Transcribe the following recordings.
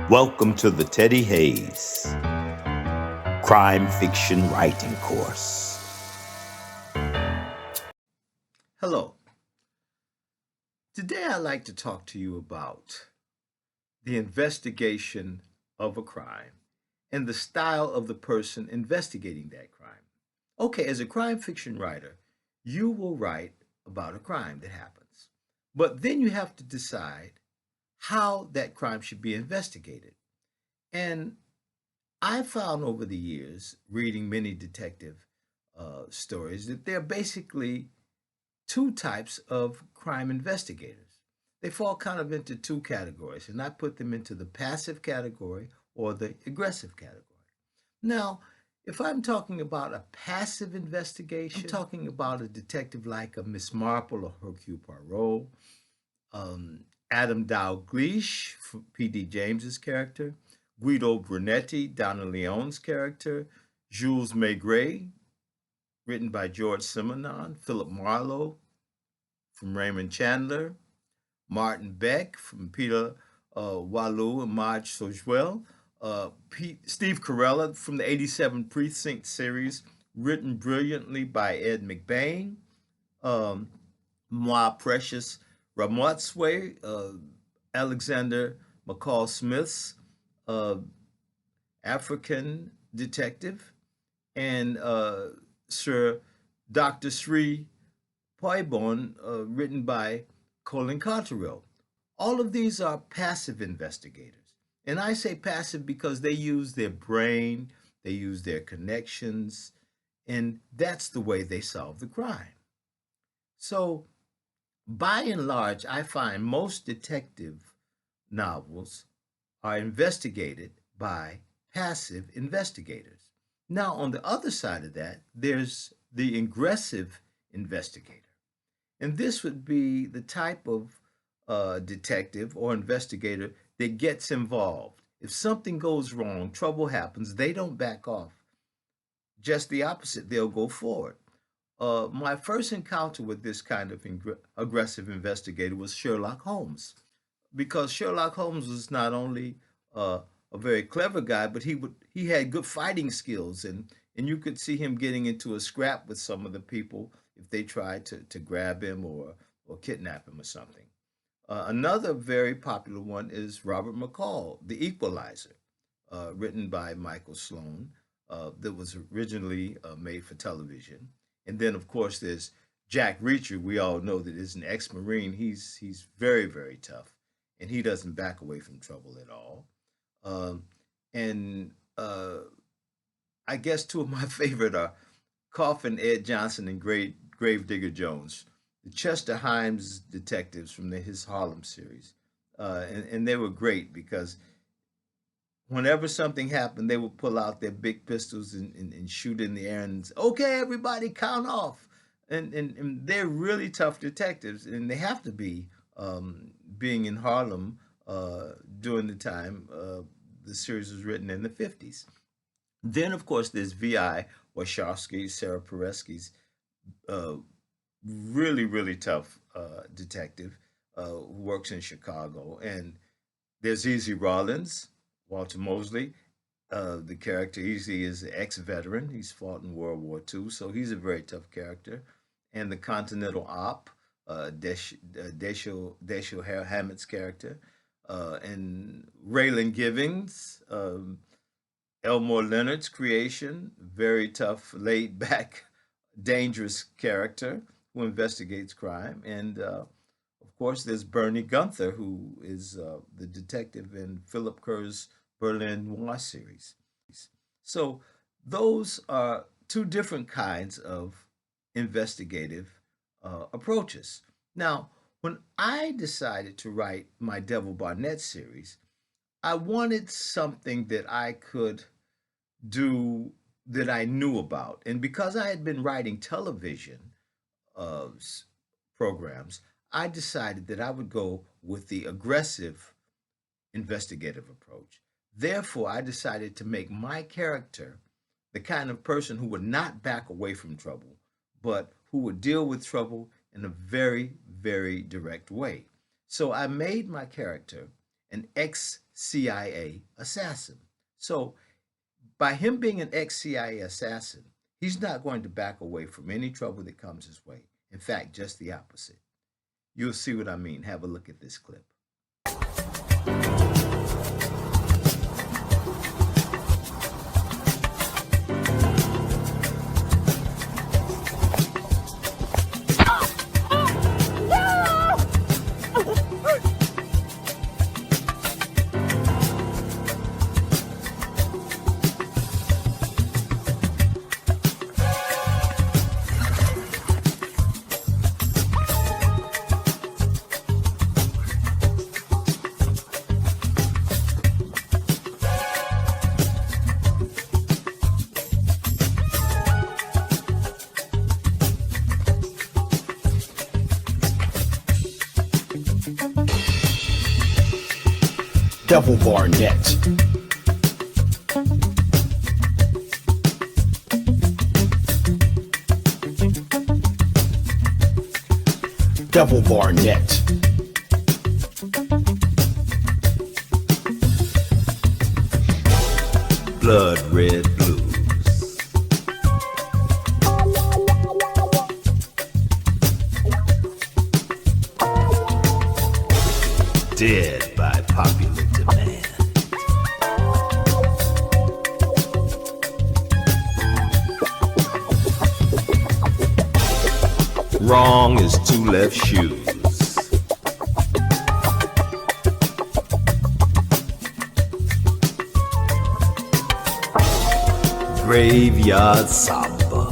Welcome to the Teddy Hayes Crime Fiction Writing Course. Hello. Today I'd like to talk to you about the investigation of a crime and the style of the person investigating that crime. Okay, as a crime fiction writer, you will write about a crime that happens, but then you have to decide how that crime should be investigated. And I found over the years, reading many detective stories, that there are basically two types of crime investigators. They fall kind of into two categories, and I put them into the passive category or the aggressive category. Now, if I'm talking about a passive investigation, I'm talking about a detective like a Miss Marple or Hercule Poirot, Adam Dalgleish, P.D. James's character, Guido Brunetti, Donna Leone's character, Jules Maigret, written by George Simenon, Philip Marlowe from Raymond Chandler, Martin Beck from Peter Wallou and Marge Sojuel, Steve Carella from the 87 Precinct series, written brilliantly by Ed McBain, um, Moi Precious Ramotswe, Alexander McCall Smith's uh, African detective, and Sir Dr. Sri Poibon, written by Colin Cotterill. All of these are passive investigators. And I say passive because they use their brain, they use their connections, and that's the way they solve the crime. So, by and large, I find most detective novels are investigated by passive investigators. Now, on the other side of that, there's the aggressive investigator. And this would be the type of detective or investigator that gets involved. If something goes wrong, trouble happens, they don't back off. Just the opposite, they'll go forward. My first encounter with this kind of aggressive investigator was Sherlock Holmes, because Sherlock Holmes was not only a very clever guy, but he had good fighting skills, and you could see him getting into a scrap with some of the people if they tried to grab him or kidnap him or something. Another very popular one is Robert McCall, The Equalizer, written by Michael Sloan, that was originally made for television. And then, of course, there's Jack Reacher. We all know that is an ex-Marine. He's very, very tough, and he doesn't back away from trouble at all. Um, and I guess two of my favorite are Coffin Ed Johnson and Gravedigger Jones, the Chester Himes detectives from his Harlem series. And they were great because whenever something happened, they would pull out their big pistols and shoot in the air and say, okay, everybody count off. And they're really tough detectives, and they have to be, being in Harlem during the time the series was written in the 50s. Then, of course, there's V.I. Warshawski, Sarah Paresky's uh, really, really tough detective who works in Chicago. And there's Easy Rollins, Walter Mosley. The character Easy is an ex-veteran. He's fought in World War II, so he's a very tough character. And the Continental Op, Dashiell Hammett's character, and Raylan Givens, Elmore Leonard's creation, very tough, laid back, dangerous character who investigates crime. And of course, there's Bernie Gunther, who is the detective in Philip Kerr's Berlin Noir series. So those are two different kinds of investigative approaches. Now, when I decided to write my Devil Barnett series, I wanted something that I could do that I knew about. And because I had been writing television uh, programs, I decided that I would go with the aggressive investigative approach. Therefore, I decided to make my character the kind of person who would not back away from trouble, but who would deal with trouble in a very, very direct way. So I made my character an ex CIA assassin. So, by him being an ex CIA assassin, he's not going to back away from any trouble that comes his way. In fact, just the opposite. You'll see what I mean. Have a look at this clip. Devil Barnett. Devil Barnett. Blood Red Blues. Dead by popular demand. Wrong is two left shoes. Graveyard Samba.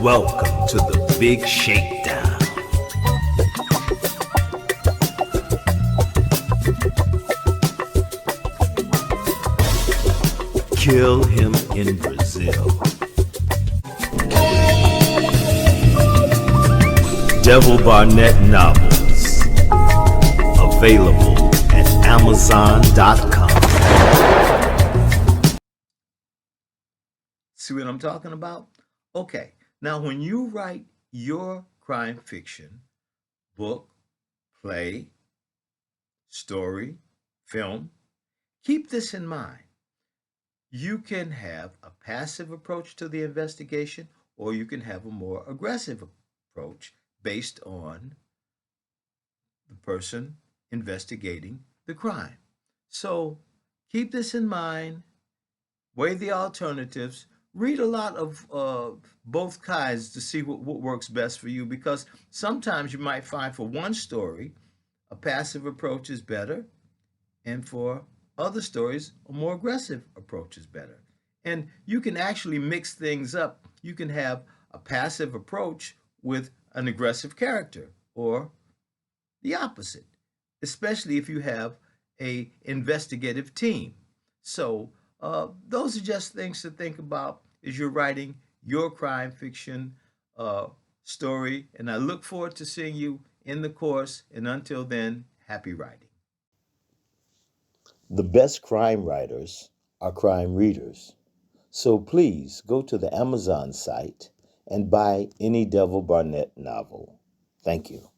Welcome to the Big Shakedown. Kill him in Brazil. Devil Barnett novels. Available at Amazon.com. See what I'm talking about? Okay, now when you write your crime fiction, book, play, story, film, keep this in mind. You can have a passive approach to the investigation, or you can have a more aggressive approach based on the person investigating the crime. So keep this in mind, weigh the alternatives, read a lot of both kinds to see what works best for you, because sometimes you might find for one story, a passive approach is better, and for other stories, a more aggressive approach is better. And you can actually mix things up. You can have a passive approach with an aggressive character, or the opposite, especially if you have a investigative team. So those are just things to think about as you're writing your crime fiction story. And I look forward to seeing you in the course. And until then, happy writing. The best crime writers are crime readers. So please go to the Amazon site and buy any Devil Barnett novel. Thank you.